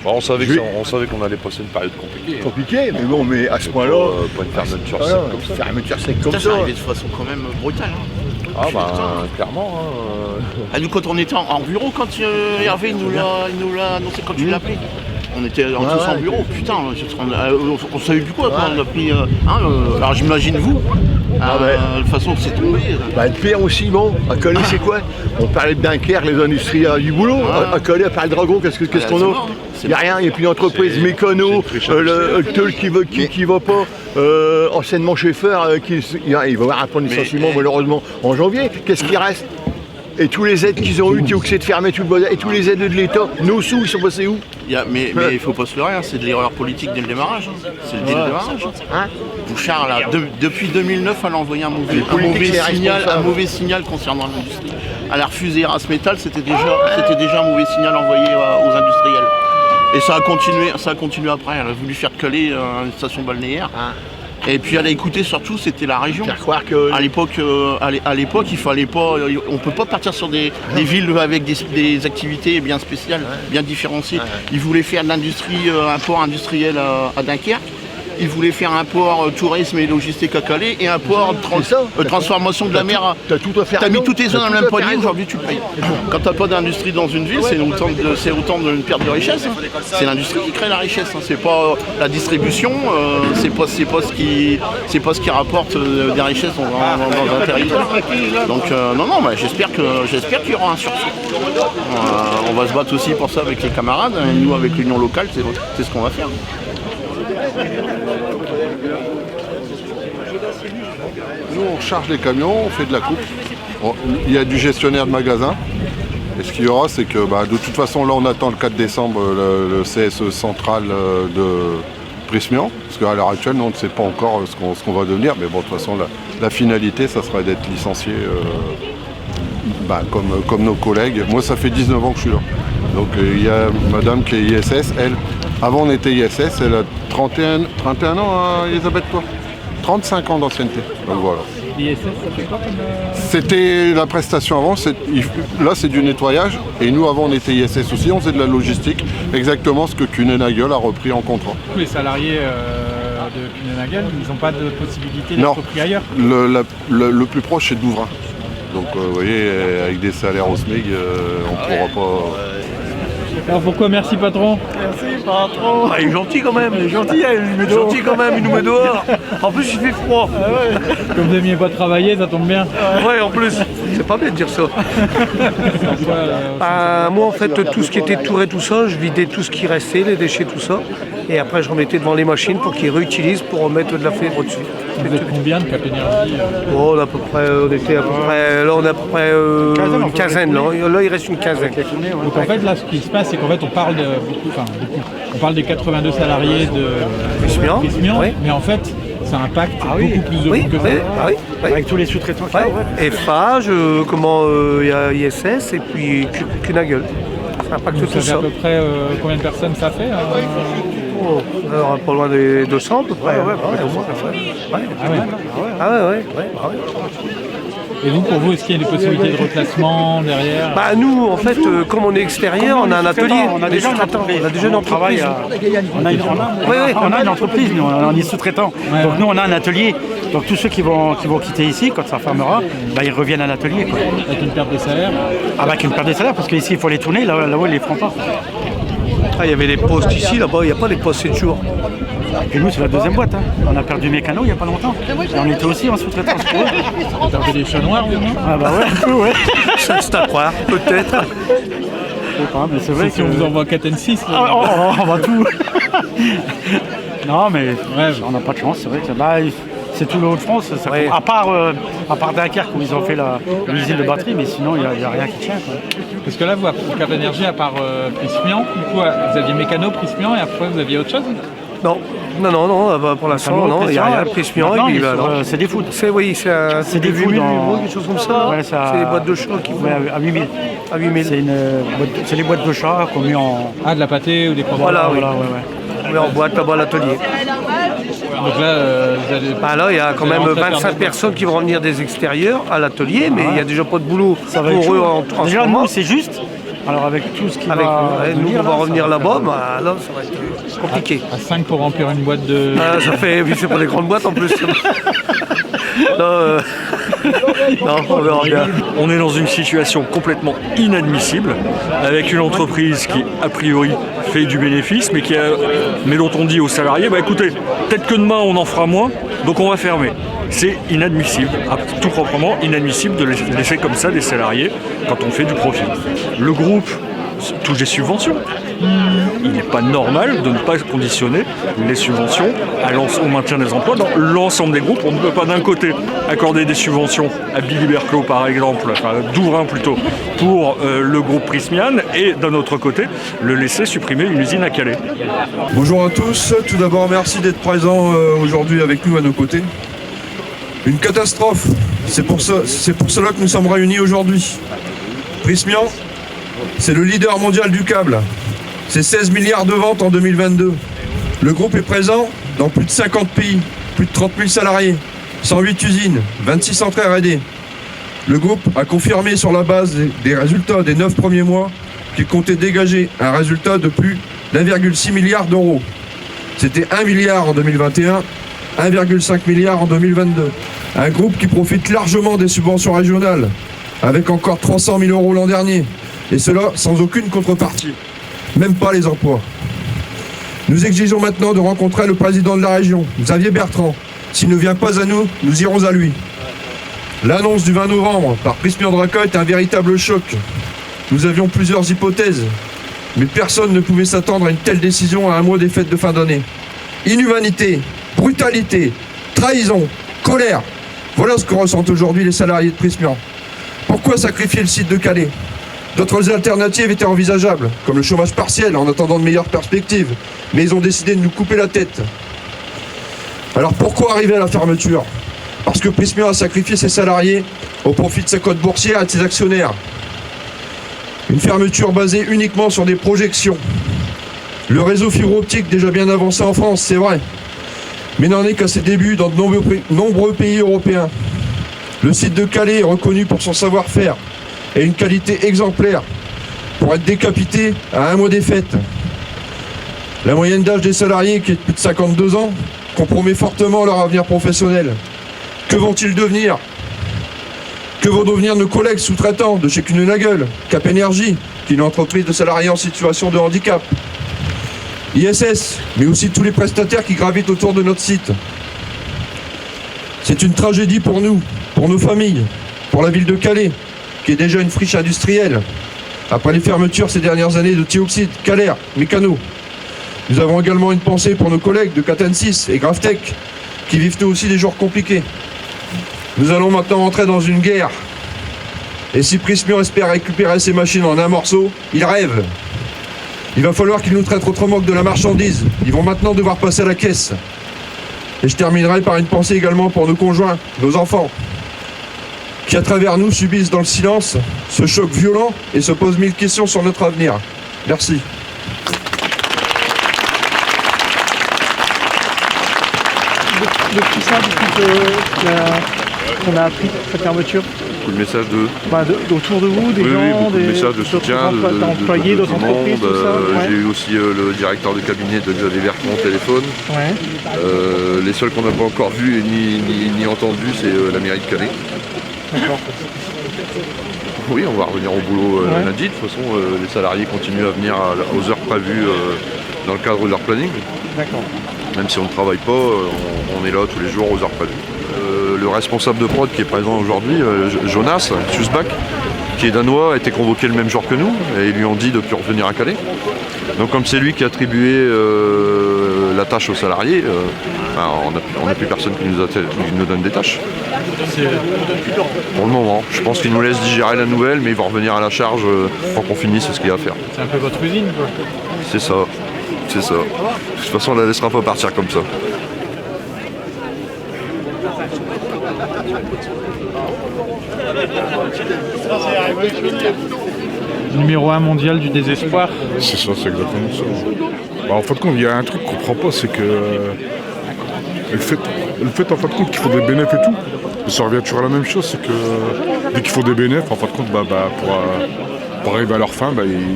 Bon, on savait qu'on allait passer une période compliquée. Compliqué, mais bon, mais à ce point-là. Pas une fermeture sec comme ça. Fermeture sec comme ça. C'est arrivé de façon quand même brutale. Ah bah clairement. Nous quand on était en bureau, quand Hervé nous l'a annoncé, quand tu l'as appelé. On était tous en bureau, putain, on savait plus quoi quand on a pris. Alors j'imagine vous, de toute façon c'est tombé. Le pire aussi, bon, à Calais c'est quoi? On parlait de Dunkerque, les industries du boulot. À Calais, à part le Dragon, qu'est-ce qu'on a? Il n'y a rien, il n'y a plus d'entreprise, Mécano, le Teul qui va pas, anciennement Schaeffer, il va y avoir un point de licenciement malheureusement en janvier. Qu'est-ce qui reste? Et tous les aides qu'ils ont eu, tu sais de fermer tout le bazar, et tous les aides de l'État, nos sous, ils sont passés où? Mais il ne faut pas se leurrer, c'est de l'erreur politique dès le démarrage. C'est le démarrage. Bouchard, là, depuis 2009, elle a envoyé un mauvais signal concernant l'industrie. Elle a refusé Erasmetal, c'était déjà un mauvais signal envoyé aux industriels. Et ça a continué après. Elle a voulu faire Calais une station balnéaire. Et puis elle a écouté surtout, c'était la région. Faire croire que à l'époque, il fallait pas, on peut pas partir sur des villes avec des activités bien spéciales, bien différenciées. Ils voulaient faire de l'industrie, un port industriel à Dunkerque. Ils voulaient faire un port tourisme et logistique à Calais et un port transformation de la mer. T'as mis toutes tes zones dans le même panier, aujourd'hui tu le payes. Quand t'as pas d'industrie dans une ville, c'est autant d'une perte de richesse. C'est l'industrie qui crée la richesse. C'est pas la distribution, c'est pas ce qui rapporte des richesses dans un territoire. Donc j'espère qu'il y aura un sursaut. On va se battre aussi pour ça avec les camarades. Et nous avec l'union locale, c'est ce qu'on va faire. Nous on charge les camions, on fait de la coupe. Il y a du gestionnaire de magasin. Et ce qu'il y aura, c'est que de toute façon là on attend le 4 décembre le CSE central de Prismian. Parce qu'à l'heure actuelle, nous, on ne sait pas encore ce qu'on va devenir. Mais bon, de toute façon, la finalité, ça serait d'être licencié comme nos collègues. Moi, ça fait 19 ans que je suis là. Donc il y a madame qui est ISS, elle, avant on était ISS, elle a 31 ans, hein, Elisabeth, toi 35 ans d'ancienneté, donc voilà. L'ISS, ça fait quoi comme... C'était la prestation avant, là c'est du nettoyage, et nous avant on était ISS aussi, on faisait de la logistique, exactement ce que Kuehne+Nagel a repris en contrat. Tous les salariés de Kuehne+Nagel, ils n'ont pas de possibilité d'être pris ailleurs? Le plus proche c'est Douvrin. Donc vous voyez, avec des salaires au SMIC, on ne pourra pas... Alors pourquoi merci patron? Merci patron. Il est gentil quand même, il est gentil il nous met dehors. En plus il fait froid. Comme vous n'aimiez pas travailler, ça tombe bien. Ouais, en plus. C'est pas bien de dire ça. Moi en fait tout ce qui était touré, tout ça, je vidais tout ce qui restait, les déchets, tout ça. Et après je remettais devant les machines pour qu'ils réutilisent pour remettre de la fibre au-dessus. Vous êtes combien de Cap Énergie? On est à peu près une quinzaine. Là il reste une quinzaine. Donc en fait là ce qui se passe c'est qu'en fait on parle on parle des 82 salariés de Prismian, mais en fait ça impacte beaucoup plus de monde que ça. Avec tous les sous-traitants qu'il y a. Eiffage, il y a ISS et puis Kuehne+Nagel. Ça impacte tout ça. À peu près combien de personnes ça fait alors, pas loin des 200 à peu près. Et vous, pour vous, est-ce qu'il y a des possibilités de reclassement derrière? Nous, en fait, comme on est extérieur, on a un atelier. On a déjà une entreprise. On a une entreprise, nous, on est sous-traitant. Donc nous, on a un atelier. Donc tous ceux qui vont quitter ici, quand ça fermera, ils reviennent à l'atelier. Avec une perte de salaire? Avec une perte de salaire, parce qu'ici, il faut les tourner, là-haut, ils les feront pas. Il y avait des postes ici, là-bas, il n'y a pas des postes 7 jours. Et nous, c'est la deuxième boîte. On a perdu Mécano il n'y a pas longtemps. Et on était aussi en sous-traitance pour eux. Vous avez perdu des chats noirs, vous, non? Ah bah ouais. C'est à croire, peut-être. Mais c'est vrai si on vous envoie 4 N6, on va tout. Non, mais on n'a pas de chance, c'est vrai que c'est tout le Haut-de-France. À part Dunkerque où ils ont fait l'usine de batterie, mais sinon il n'y a rien qui tient. Parce que là, vous, pour Cap Énergie, à part Prismian, du coup, vous aviez Mécano, Prismian, et après vous aviez autre chose? Non, pour l'instant, non, il n'y a rien. Prismian, c'est des foudres. C'est des 8 000 euros, quelque chose comme ça. C'est les boîtes de chat qui vont à 8 000. À 8 000. C'est les boîtes de chat qu'on met en... Ah, de la pâtée ou des produits? Voilà, on met en boîte là-bas à l'atelier. Donc là, il y a quand même 25 personnes qui vont venir des extérieurs à l'atelier, mais il n'y a déjà pas de boulot pour eux en déjà, ce moment. Nous, c'est juste. Alors avec tout ce qui Avec va nous, venir, on va là, revenir ça là-bas, bah, là, ça va être compliqué. À 5 pour remplir une boîte de... Ah, ça fait, oui, c'est pour des grandes boîtes en plus. Là, non, on verra bien. On est dans une situation complètement inadmissible, avec une entreprise qui, a priori, fait du bénéfice, mais dont on dit aux salariés, bah écoutez, peut-être que demain on en fera moins, donc on va fermer. C'est inadmissible, tout proprement inadmissible de laisser comme ça des salariés quand on fait du profit. Le groupe touche des subventions. Il n'est pas normal de ne pas conditionner les subventions au maintien des emplois dans l'ensemble des groupes. On ne peut pas d'un côté accorder des subventions à Billy Berclos par exemple, enfin Douvrin plutôt, pour le groupe Prysmian et d'un autre côté le laisser supprimer une usine à Calais. Bonjour à tous, tout d'abord merci d'être présents aujourd'hui avec nous à nos côtés. Une catastrophe, c'est pour cela que nous sommes réunis aujourd'hui. Prysmian, c'est le leader mondial du câble. C'est 16 milliards de ventes en 2022. Le groupe est présent dans plus de 50 pays, plus de 30 000 salariés, 108 usines, 26 centres R&D. Le groupe a confirmé sur la base des résultats des 9 premiers mois qu'il comptait dégager un résultat de plus d'1,6 milliard d'euros. C'était 1 milliard en 2021, 1,5 milliard en 2022. Un groupe qui profite largement des subventions régionales, avec encore 300 000 euros l'an dernier, et cela sans aucune contrepartie, même pas les emplois. Nous exigeons maintenant de rencontrer le président de la région, Xavier Bertrand. S'il ne vient pas à nous, nous irons à lui. L'annonce du 20 novembre par Prysmian Draca est un véritable choc. Nous avions plusieurs hypothèses, mais personne ne pouvait s'attendre à une telle décision à un mois des fêtes de fin d'année. Inhumanité, brutalité, trahison, colère. Voilà ce que ressentent aujourd'hui les salariés de Prysmian. Pourquoi sacrifier le site de Calais ? D'autres alternatives étaient envisageables, comme le chômage partiel en attendant de meilleures perspectives, mais ils ont décidé de nous couper la tête. Alors pourquoi arriver à la fermeture ? Parce que Prysmian a sacrifié ses salariés au profit de sa cote boursière et de ses actionnaires. Une fermeture basée uniquement sur des projections. Le réseau fibre optique déjà bien avancé en France, c'est vrai, mais n'en est qu'à ses débuts dans de nombreux pays européens. Le site de Calais est reconnu pour son savoir-faire et une qualité exemplaire pour être décapité à un mois des fêtes. La moyenne d'âge des salariés, qui est de plus de 52 ans, compromet fortement leur avenir professionnel. Que vont-ils devenir ? Que vont devenir nos collègues sous-traitants de chez Kuehne+Nagel, Cap Énergie, qui est une entreprise de salariés en situation de handicap, ISS, mais aussi tous les prestataires qui gravitent autour de notre site. C'est une tragédie pour nous, pour nos familles, pour la ville de Calais, qui est déjà une friche industrielle. Après les fermetures ces dernières années de Thioxide, Calais, Mécano. Nous avons également une pensée pour nos collègues de Catensis et Graftech, qui vivent eux aussi des jours compliqués. Nous allons maintenant entrer dans une guerre. Et si Prysmian espère récupérer ses machines en un morceau, il rêve. Il va falloir qu'ils nous traitent autrement que de la marchandise. Ils vont maintenant devoir passer à la caisse. Et je terminerai par une pensée également pour nos conjoints, nos enfants, qui à travers nous subissent dans le silence ce choc violent et se posent 1000 questions sur notre avenir. Merci. Depuis ça, qu'on a appris cette fermeture, Beaucoup de messages autour de vous, des gens, beaucoup de messages de soutien, d'employés, d'autres entreprises, tout ça. Ouais. J'ai eu aussi le directeur de cabinet de Xavier Bertrand au téléphone. Ouais. Les seuls qu'on n'a pas encore vus ni entendus, c'est la mairie de Calais. D'accord. Oui, on va revenir au boulot lundi. De toute façon, les salariés continuent à venir aux heures prévues dans le cadre de leur planning. D'accord. Même si on ne travaille pas, on est là tous les jours aux heures prévues. Le responsable de prod qui est présent aujourd'hui, Jonas Susbach, qui est danois, a été convoqué le même jour que nous et ils lui ont dit de ne plus revenir à Calais. Donc comme c'est lui qui a attribué la tâche aux salariés, on n'a plus personne qui nous donne des tâches. Pour le moment, je pense qu'il nous laisse digérer la nouvelle, mais il va revenir à la charge pour qu'on finisse ce qu'il y a à faire. C'est un peu votre usine, quoi. C'est ça, c'est ça. De toute façon, on ne la laissera pas partir comme ça. Numéro 1 mondial du désespoir. C'est ça, c'est exactement ça. En fin de compte, il y a un truc qu'on ne comprend pas, c'est que le fait en fin de compte qu'ils font des bénéfices et tout, ça revient toujours à la même chose, c'est que dès qu'ils font des bénéfices, en fin de compte, pour arriver à leur fin,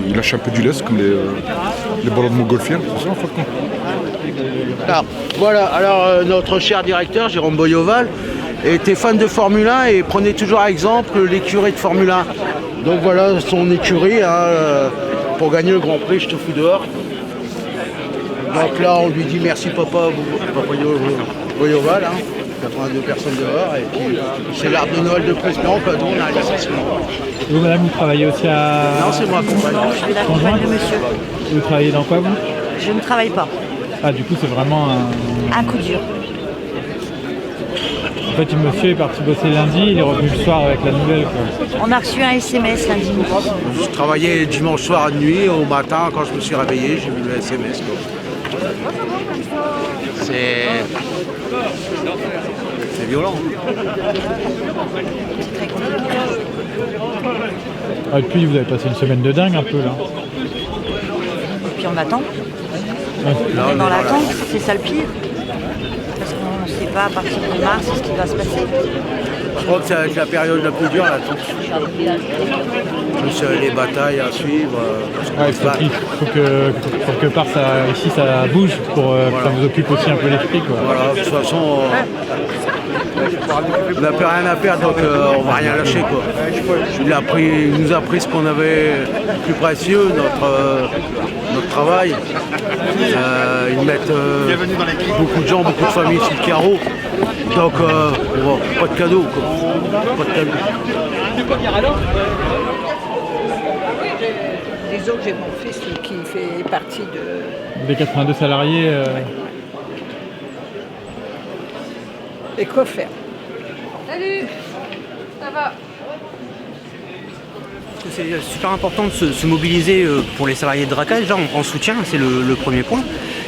ils lâchent un peu du lest comme les ballons de montgolfière, c'est ça en fin de compte. Alors notre cher directeur, Jérôme Boyoval, était fan de Formule 1 et prenait toujours à exemple l'écurie de Formule 1. Donc voilà son écurie, pour gagner le Grand Prix, je te fous dehors. Donc là, on lui dit merci papa Boyoval, 82 personnes dehors, et puis c'est l'arbre de Noël de Presmion, nous on a un licenciement. Et vous, madame, vous travaillez aussi à... Non, c'est moi, compagne. Je suis la compagne de monsieur. Vous travaillez dans quoi, vous? Je ne travaille pas. Ah, du coup, c'est vraiment un coup dur. En fait, le monsieur est parti bosser lundi, il est revenu le soir avec la nouvelle, quoi. On a reçu un SMS lundi midi. Je travaillais dimanche soir à nuit, au matin, quand je me suis réveillé, j'ai vu le SMS. C'est violent. C'est très compliqué. Ah, et puis, vous avez passé une semaine de dingue un peu, là. Et puis on attend. Ouais. On est dans l'attente, c'est ça le pire. Parce qu'on ne sait pas à partir de mars ce qui va se passer. Je crois que ça va être la période la plus dure, l'attente. Plus les batailles à suivre. Ouais, il faut que quelque part ici ça bouge pour que ça vous occupe aussi un peu l'esprit, quoi. Voilà, de toute façon, on n'a plus rien à perdre, donc on va rien lâcher, quoi. Il nous a pris ce qu'on avait de plus précieux, notre travail. Ils mettent beaucoup de gens, beaucoup de familles sur le carreau. Donc pas de cadeau, quoi. Pas de cadeau. Disons que j'ai mon fils qui fait partie de... Des 82 salariés. Et quoi faire? Salut, ça va? C'est super important de se mobiliser pour les salariés de Dracal, déjà en soutien, c'est le premier point.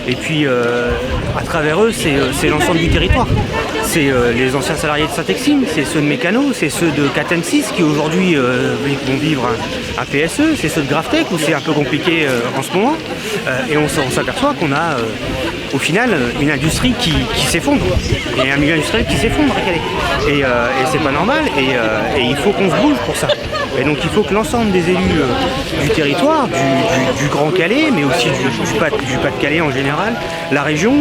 Et puis à travers eux, c'est l'ensemble du territoire. C'est les anciens salariés de Saint-Exime, c'est ceux de Mécano, c'est ceux de Caten6 qui aujourd'hui vont vivre un PSE, c'est ceux de Graftech où c'est un peu compliqué en ce moment. Et on s'aperçoit qu'on a au final une industrie qui s'effondre. Et un milieu industriel qui s'effondre à Calais. Et c'est pas normal et il faut qu'on se bouge pour ça. Et donc il faut que l'ensemble des élus du territoire, du Grand Calais, mais aussi du Pas-de-Calais en général, la région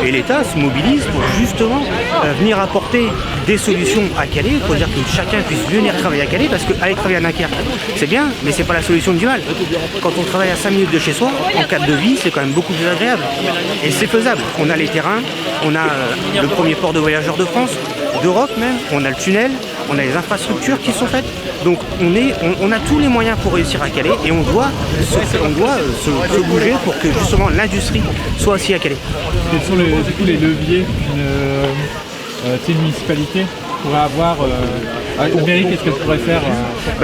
et l'État se mobilisent pour justement venir apporter des solutions à Calais, pour dire que chacun puisse venir travailler à Calais, parce qu'aller travailler à Dunkerque, c'est bien, mais c'est pas la solution du mal. Quand on travaille à 5 minutes de chez soi, en cadre de vie, c'est quand même beaucoup plus agréable. Et c'est faisable. On a les terrains, on a le premier port de voyageurs de France, d'Europe même, on a le tunnel, on a les infrastructures qui sont faites. Donc on a tous les moyens pour réussir à Calais et on doit se bouger pour que justement l'industrie soit aussi à Calais. Quels sont les leviers qu'une municipalité pourrait avoir au mairie, qu'est-ce qu'elle pourrait faire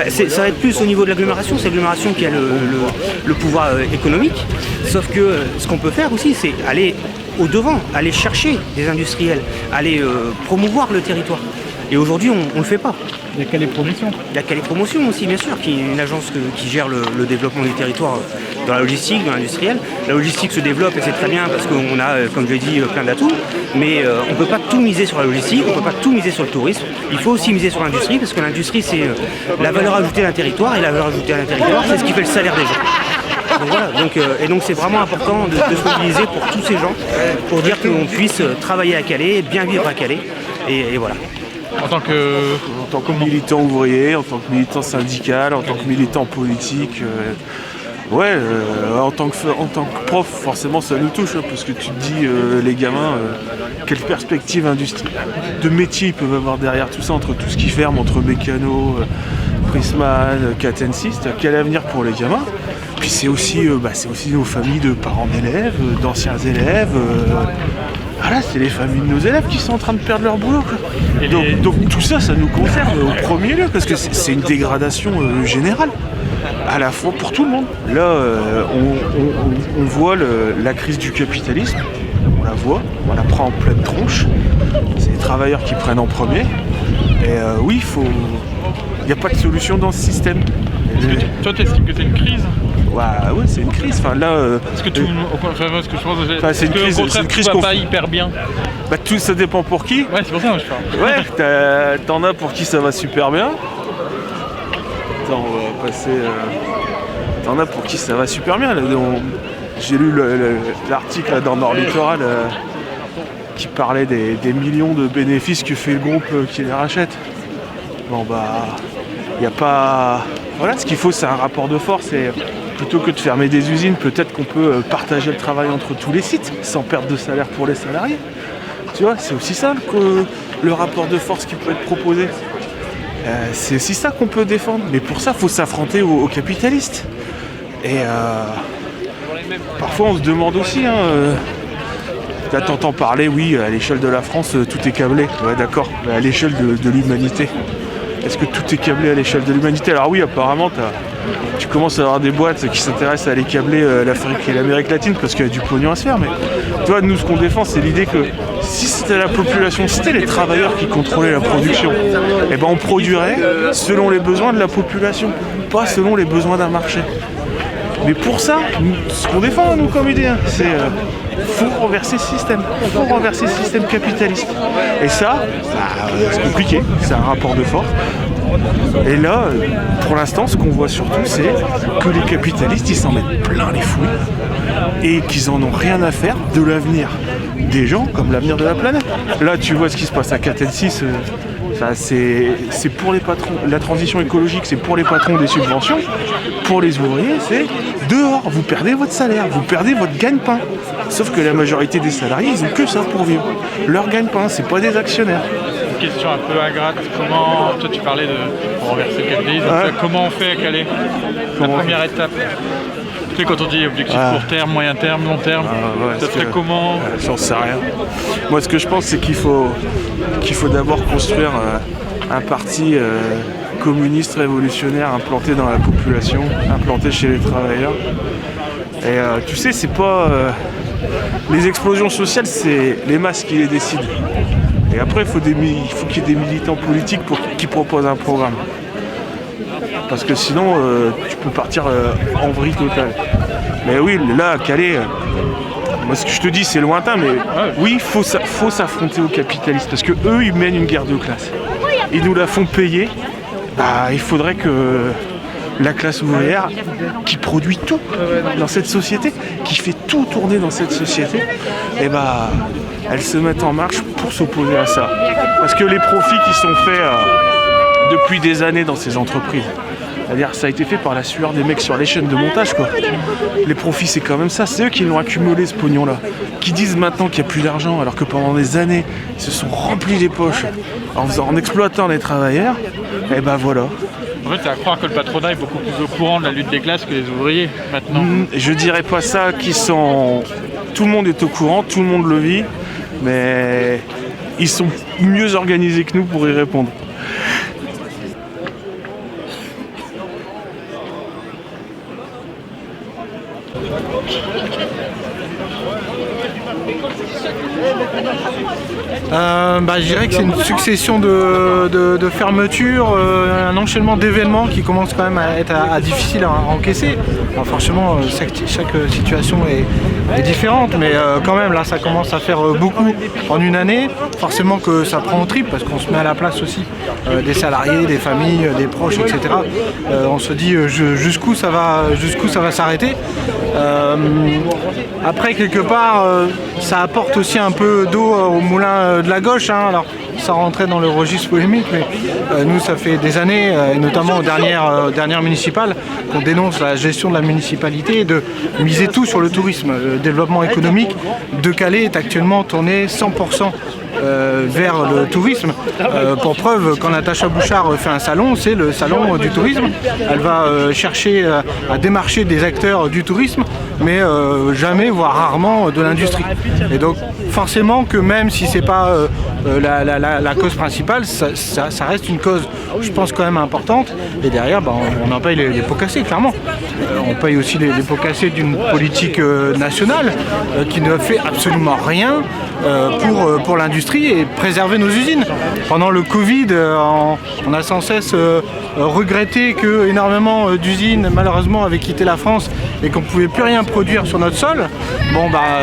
Ça va être plus au niveau de l'agglomération, c'est l'agglomération qui a le pouvoir économique. Sauf que ce qu'on peut faire aussi, c'est aller au-devant, aller chercher des industriels, aller promouvoir le territoire. Et aujourd'hui, on ne le fait pas. Il y a Calais Promotion. Il y a Calais Promotion aussi, bien sûr, qui est une agence qui gère le développement du territoire dans la logistique, dans l'industriel. La logistique se développe et c'est très bien parce qu'on a, comme je l'ai dit, plein d'atouts. Mais on ne peut pas tout miser sur la logistique, on ne peut pas tout miser sur le tourisme. Il faut aussi miser sur l'industrie parce que l'industrie, c'est la valeur ajoutée d'un territoire. Et la valeur ajoutée d'un territoire, c'est ce qui fait le salaire des gens. Donc voilà, donc c'est vraiment important de se mobiliser pour tous ces gens, pour dire qu'on puisse travailler à Calais, bien vivre à Calais. Et voilà. En tant que militant ouvrier, en tant que militant syndical, en tant que militant politique, en tant que prof, forcément ça nous touche, parce que tu te dis, les gamins, quelle perspective de métier ils peuvent avoir derrière tout ça, entre tout ce qui ferme, entre Mécano, Prisman, Caten6, quel avenir pour les gamins. Puis c'est aussi nos familles de parents d'élèves, d'anciens élèves. Voilà, c'est les familles de nos élèves qui sont en train de perdre leur boulot, quoi. Donc tout ça, ça nous concerne au premier lieu, parce que c'est une dégradation générale, à la fois pour tout le monde. Là, on voit la crise du capitalisme, on la voit, on la prend en pleine tronche. C'est les travailleurs qui prennent en premier. Et oui, il n'y a pas de solution dans ce système. Toi, tu estimes que c'est une crise? Ouais, c'est une crise. Enfin, là, est-ce que tout, ce que je pense, c'est une crise qu'on va pas hyper bien. Bah, tout ça dépend pour qui. Ouais, c'est pour ça que je parle. Ouais, t'en as pour qui ça va super bien. Attends, on va passer. t'en as pour qui ça va super bien. J'ai lu l'article là, dans Nord Littoral qui parlait des millions de bénéfices que fait le groupe qui les rachète. Bon bah, il n'y a pas... Voilà, ce qu'il faut, c'est un rapport de force. Et plutôt que de fermer des usines, peut-être qu'on peut partager le travail entre tous les sites sans perdre de salaire pour les salariés. Tu vois, c'est aussi ça le rapport de force qui peut être proposé. C'est aussi ça qu'on peut défendre. Mais pour ça, il faut s'affronter aux capitalistes. Et parfois, on se demande aussi... Là, t'entends parler, oui, à l'échelle de la France, tout est câblé. Ouais, d'accord. Mais à l'échelle de l'humanité, est-ce que tout est câblé à l'échelle de l'humanité? Alors oui, apparemment, tu commences à avoir des boîtes qui s'intéressent à aller câbler l'Afrique et l'Amérique latine parce qu'il y a du pognon à se faire. Mais tu vois, nous, ce qu'on défend, c'est l'idée que si c'était la population, si c'était les travailleurs qui contrôlaient la production, eh ben on produirait selon les besoins de la population, pas selon les besoins d'un marché. Mais pour ça, ce qu'on défend, nous, comme idée, c'est faut renverser ce système. Faut renverser ce système capitaliste. Et ça, c'est compliqué. C'est un rapport de force. Et là, pour l'instant, ce qu'on voit surtout, c'est que les capitalistes, ils s'en mettent plein les fouilles et qu'ils en ont rien à faire de l'avenir des gens comme l'avenir de la planète. Là, tu vois ce qui se passe à Catensis. C'est pour les patrons. La transition écologique, c'est pour les patrons des subventions. Pour les ouvriers, c'est dehors. Vous perdez votre salaire, vous perdez votre gagne-pain. Sauf que la majorité des salariés, ils ont que ça pour vivre. Leur gagne-pain, c'est pas des actionnaires. Une question un peu ingrate. Comment, toi, tu parlais de renverser le capitalisme. Comment on fait à Calais? La première étape. Tu sais, quand on dit objectif court terme, moyen terme, long terme, ça serait comment? J'en sais rien. Moi, ce que je pense, c'est qu'il faut d'abord construire un parti communiste révolutionnaire implanté dans la population, implanté chez les travailleurs. Et tu sais, c'est pas... les explosions sociales, c'est les masses qui les décident. Et après, il faut qu'il y ait des militants politiques qui proposent un programme. Parce que sinon, tu peux partir en vrille totale. Mais oui, là, à Calais, moi, ce que je te dis, c'est lointain, mais oui, il faut s'affronter aux capitalistes. Parce qu'eux, ils mènent une guerre de classe. Ils nous la font payer. Bah, il faudrait que la classe ouvrière, qui produit tout dans cette société, qui fait tout tourner dans cette société, et bah, elle se mette en marche pour s'opposer à ça. Parce que les profits qui sont faits depuis des années dans ces entreprises, c'est-à-dire ça a été fait par la sueur des mecs sur les chaînes de montage, quoi. Les profits, c'est quand même ça, c'est eux qui l'ont accumulé, ce pognon-là. Qui disent maintenant qu'il n'y a plus d'argent, alors que pendant des années, ils se sont remplis les poches en exploitant les travailleurs. Et ben voilà. En fait, c'est à croire que le patronat est beaucoup plus au courant de la lutte des classes que les ouvriers, maintenant. Je dirais pas ça, tout le monde est au courant, tout le monde le vit, mais ils sont mieux organisés que nous pour y répondre. Je dirais que c'est une succession de fermetures, un enchaînement d'événements qui commence quand même à être difficile à encaisser. Alors forcément, chaque situation est différente, mais quand même là ça commence à faire beaucoup en une année. Forcément que ça prend au triple parce qu'on se met à la place aussi des salariés, des familles, des proches, etc. On se dit jusqu'où ça va s'arrêter. Après quelque part, ça apporte aussi un peu d'eau au moulin de la gauche. Alors ça rentrait dans le registre polémique, mais nous ça fait des années, et notamment aux dernières municipales, qu'on dénonce la gestion de la municipalité de miser tout sur le tourisme. Le développement économique de Calais est actuellement tourné 100% vers le tourisme. Pour preuve, quand Natacha Bouchard fait un salon, c'est le salon du tourisme. Elle va chercher à démarcher des acteurs du tourisme, mais jamais, voire rarement, de l'industrie. Et donc forcément que même si c'est pas la cause principale, ça reste une cause, je pense, quand même importante. Et derrière, on en paye les pots cassés, clairement. On paye aussi les pots cassés d'une politique nationale qui ne fait absolument rien pour l'industrie et préserver nos usines. Pendant le Covid, on a sans cesse regretté que énormément d'usines, malheureusement, avaient quitté la France et qu'on ne pouvait plus rien produire sur notre sol.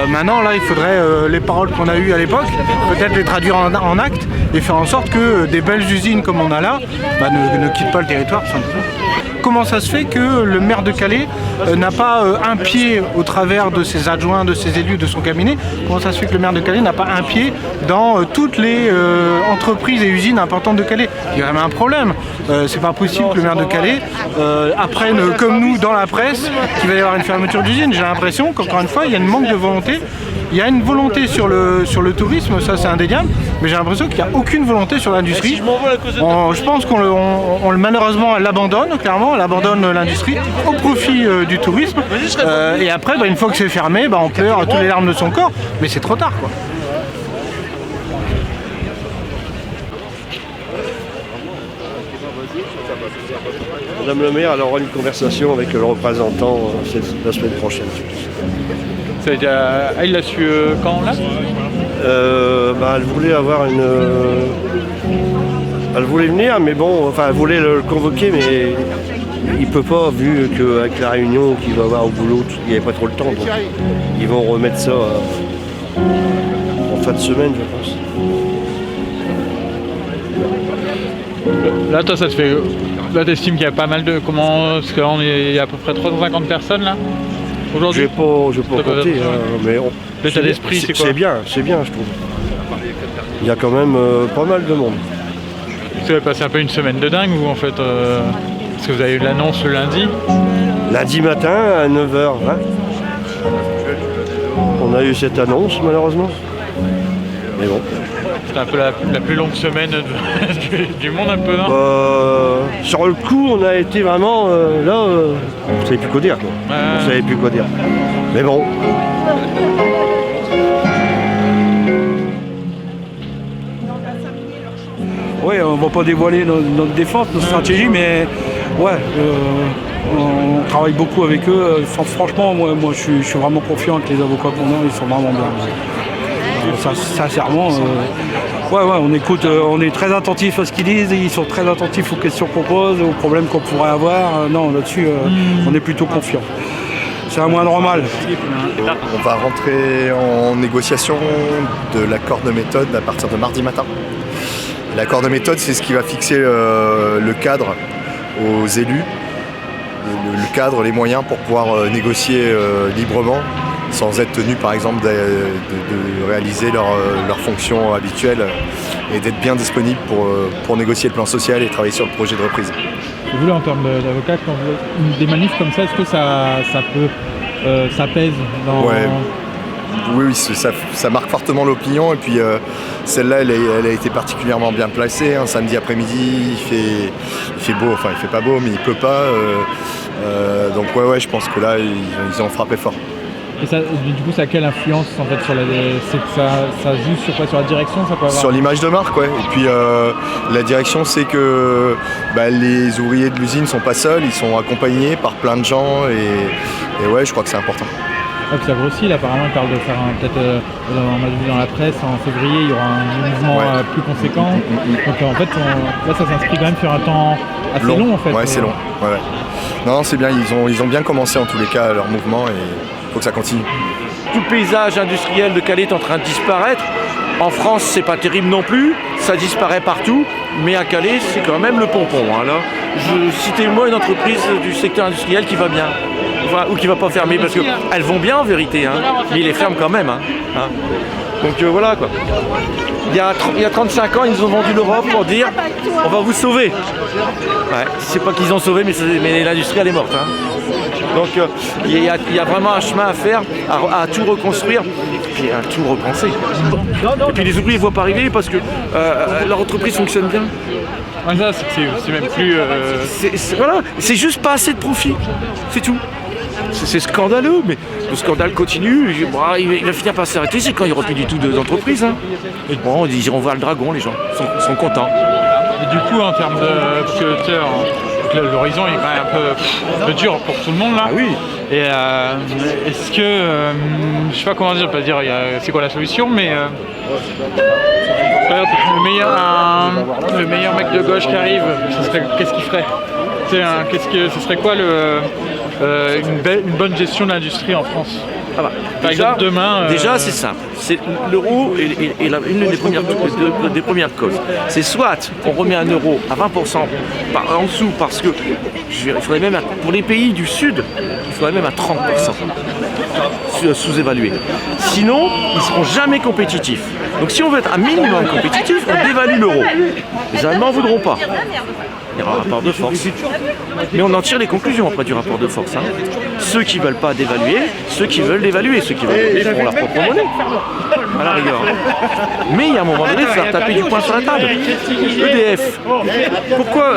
Maintenant, là, il faudrait les paroles qu'on a eues à l'époque, peut-être les traduire en actes et faire en sorte que des belles usines comme on a là ne quittent pas le territoire, tout simplement. comment ça se fait que le maire de Calais n'a pas un pied au travers de ses adjoints, de ses élus, de son cabinet? Comment ça se fait que le maire de Calais n'a pas un pied dans toutes les entreprises et usines importantes de Calais? Il y a vraiment un problème. C'est pas possible que le maire de Calais apprenne comme nous dans la presse qu'il va y avoir une fermeture d'usine. J'ai l'impression qu'encore une fois, il y a un manque de volonté. Il y a une volonté sur le tourisme, ça c'est indéniable, mais j'ai l'impression qu'il n'y a aucune volonté sur l'industrie. Je pense qu'on malheureusement elle l'abandonne, clairement, elle abandonne l'industrie au profit du tourisme. Et après, une fois que c'est fermé, on pleure toutes les larmes de son corps, mais c'est trop tard, quoi. Madame le maire, elle aura une conversation avec le représentant la semaine prochaine. Il l'a su quand là? Elle voulait avoir une. Elle voulait venir, mais bon, elle voulait le convoquer, mais il peut pas, vu qu'avec la réunion qu'il va avoir au boulot, il n'y avait pas trop le temps. Donc ils vont remettre ça en fin de semaine, je pense. Là, toi, ça te fait. Là, t'estimes qu'il y a pas mal de. Parce qu'il y a à peu près 350 personnes là aujourd'hui. Je vais pas compter, mais l'état d'esprit, c'est quoi? C'est bien, je trouve. Il y a quand même pas mal de monde. Vous avez passé un peu une semaine de dingue, vous, en fait, parce que vous avez eu l'annonce le lundi. Lundi matin à 9h20. On a eu cette annonce, malheureusement. Mais bon. C'était un peu la plus longue semaine du monde, un peu, non? Sur le coup, on a été vraiment là, on savait plus quoi dire. On savait plus quoi dire. Mais bon. Oui, on ne va pas dévoiler notre défense, notre stratégie, mais ouais, on travaille beaucoup avec eux. Franchement, moi je suis vraiment confiant que les avocats qu'on a, ils sont vraiment bien. Sincèrement, on écoute, on est très attentif à ce qu'ils disent, ils sont très attentifs aux questions qu'on pose, aux problèmes qu'on pourrait avoir. Non, là-dessus, on est plutôt confiant. C'est un moindre mal. On va rentrer en négociation de l'accord de méthode à partir de mardi matin. L'accord de méthode, c'est ce qui va fixer le cadre aux élus, le cadre, les moyens pour pouvoir négocier librement, sans être tenu par exemple de réaliser leurs fonctions habituelles et d'être bien disponible pour négocier le plan social et travailler sur le projet de reprise. Vous, là, en termes d'avocat, quand des manifs comme ça, est-ce que ça pèse dans... Ouais. Oui, ça marque fortement l'opinion et puis celle-là, elle a été particulièrement bien placée. Samedi après-midi, il fait beau, enfin il fait pas beau, mais il peut pas. Donc ouais, je pense que là, ils ont frappé fort. Et ça, du coup, ça a quelle influence en fait sur ça joue sur quoi? Sur la direction, ça peut avoir... Sur l'image de marque, ouais. Et puis la direction, c'est que les ouvriers de l'usine sont pas seuls, ils sont accompagnés par plein de gens et ouais, je crois que c'est important. Ah, ça grossit, là, apparemment, il parle de faire peut-être, on a vu dans la presse, en février, il y aura un mouvement plus conséquent. Donc en fait, là, ça s'inscrit quand même sur un temps assez long en fait. Ouais, c'est long. Ouais. Non, c'est bien, ils ont bien commencé en tous les cas leur mouvement et il faut que ça continue. Tout le paysage industriel de Calais est en train de disparaître. En France, c'est pas terrible non plus, ça disparaît partout, mais à Calais, c'est quand même le pompon. Là, citez-moi une entreprise du secteur industriel qui va bien. Ou qui ne va pas fermer, parce qu'elles vont bien en vérité, mais ils les ferment quand même. Donc voilà quoi. Il y a 35 ans, ils nous ont vendu l'Europe pour dire on va vous sauver. Ouais, c'est pas qu'ils ont sauvé, mais l'industrie elle est morte. Donc il y a vraiment un chemin à faire, à tout reconstruire, et puis à tout repenser. Et puis les ouvriers ne voient pas arriver parce que leur entreprise fonctionne bien. Ouais, ça, c'est même plus... Voilà, c'est juste pas assez de profit, c'est tout. C'est scandaleux, mais le scandale continue, il va finir par s'arrêter, c'est quand il n'y aura plus du tout d'entreprise. Et bon, ils iront voir le dragon, les gens sont contents. Et du coup, en termes de... Parce que l'horizon est quand même un peu dur pour tout le monde là. Ah oui. Et est-ce que... je sais pas comment dire, pas dire c'est quoi la solution, mais... le meilleur mec de gauche qui arrive, qu'est-ce qu'il ferait? Ce serait quoi une bonne gestion de l'industrie en France? Ah bah, Par exemple, demain, déjà c'est simple. L'euro est une des premières causes. C'est soit on remet un euro à 20% en dessous parce que il faudrait même pour les pays du Sud, il faudrait même à 30% sous-évalué. Sinon, ils ne seront jamais compétitifs. Donc si on veut être un minimum compétitif, on dévalue l'euro. Les Allemands ne voudront pas. Il y aura un rapport de force. Mais on en tire les conclusions après du rapport de force. Hein. Ceux qui ne veulent pas dévaluer, ceux qui veulent dévaluer, ceux qui veulent dévaluer feront leur propre monnaie. À la rigueur. Mais il y a un moment donné, il faut faire taper du poing sur la table. EDF. Pourquoi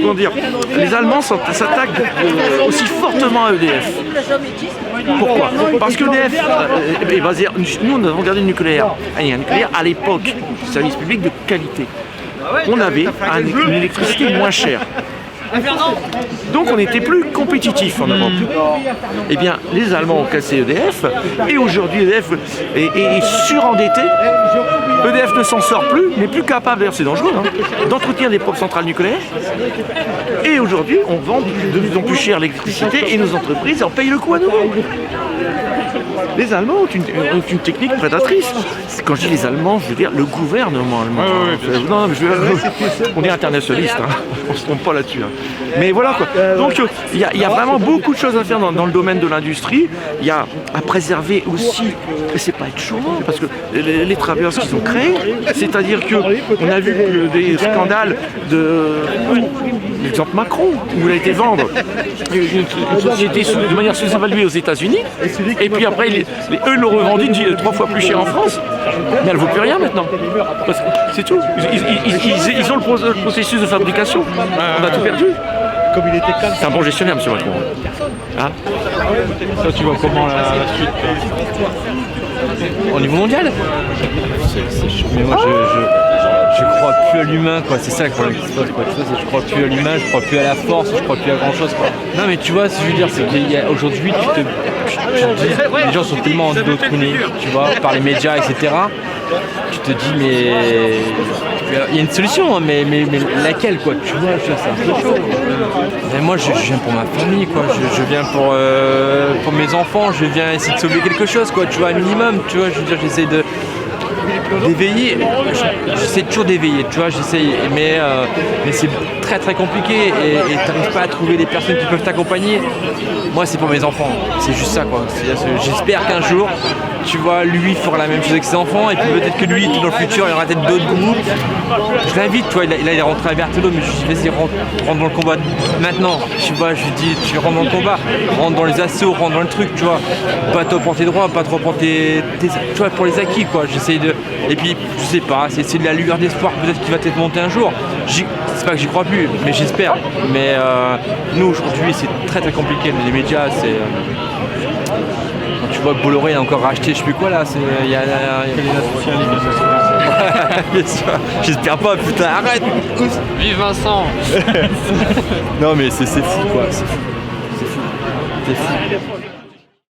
comment dire, les Allemands s'attaquent aussi fortement à EDF? Pourquoi? Parce que EDF est basé. Nous, on avons regardé le nucléaire. Un nucléaire à l'époque, service public de qualité. On avait une électricité moins chère. Donc on n'était plus compétitif en Europe. Eh bien, les Allemands ont cassé EDF et aujourd'hui EDF est surendetté. EDF ne s'en sort plus, n'est plus capable, d'ailleurs c'est dangereux, d'entretenir des propres centrales nucléaires. Et aujourd'hui, on vend de plus en plus cher l'électricité et nos entreprises en payent le coût à nouveau. Les Allemands ont une technique prédatrice. Quand je dis les Allemands, je veux dire le gouvernement allemand. Non, mais on est internationaliste, on ne se trompe pas là-dessus. Mais voilà quoi. Donc il y a vraiment beaucoup de choses à faire dans le domaine de l'industrie. Il y a à préserver aussi, et c'est pas être chauvin, parce que les travailleurs qu'ils ont créés, c'est-à-dire qu'on a vu des scandales l'exemple Macron, où il a été vendre une société de manière sous-évaluée aux États-Unis, et puis après eux l'ont revendu 3 fois plus cher en France, mais elle ne vaut plus rien maintenant. C'est tout. Ils ont le processus de fabrication. On a tout perdu. C'est un bon gestionnaire, M. Macron. Hein? Toi, tu vois comment la suite au niveau mondial? Mais moi, je crois plus à l'humain, quoi. C'est ça le problème qui se passe, quoi. Tu vois, je crois plus à l'humain, je crois plus à la force, je crois plus à grand chose, quoi. Non, mais tu vois, ce que je veux dire, c'est qu'aujourd'hui, les gens sont tellement endoctrinés, tu vois, par les médias, etc. Tu te dis, mais il y a une solution, hein, mais laquelle, quoi, tu vois, c'est un peu chaud. Mais moi, je viens pour ma famille, quoi. Je viens pour mes enfants, je viens essayer de sauver quelque chose, quoi, tu vois, un minimum, tu vois, je veux dire, j'essaie d'éveiller, j'essaie toujours d'éveiller, tu vois, mais c'est très très compliqué et t'arrives pas à trouver des personnes qui peuvent t'accompagner. Moi, c'est pour mes enfants, c'est juste ça, quoi. J'espère qu'un jour, tu vois, lui fera la même chose avec ses enfants et puis peut-être que lui, dans le futur, il y aura peut-être d'autres groupes. Je l'invite, tu vois, là il est rentré à Berthelot, mais je lui dis, vas-y, rentre dans le combat maintenant, tu vois, je lui dis, tu rentres dans le combat, rentre dans les assauts, rentre dans le truc, tu vois, pas trop pour tes droits, pas trop pour tu vois, pour les acquis, quoi. J'essaye de. Et puis, je sais pas, c'est de la lueur d'espoir, peut-être qu'il va peut-être monter un jour. C'est pas que j'y crois plus, mais j'espère. Mais nous, aujourd'hui, c'est très très compliqué. Les médias, c'est. Quand tu vois que Bolloré a encore racheté, je sais plus quoi là, il y a j'espère pas, putain, arrête. Vive Vincent. Non mais c'est fou quoi, c'est fou. C'est fou.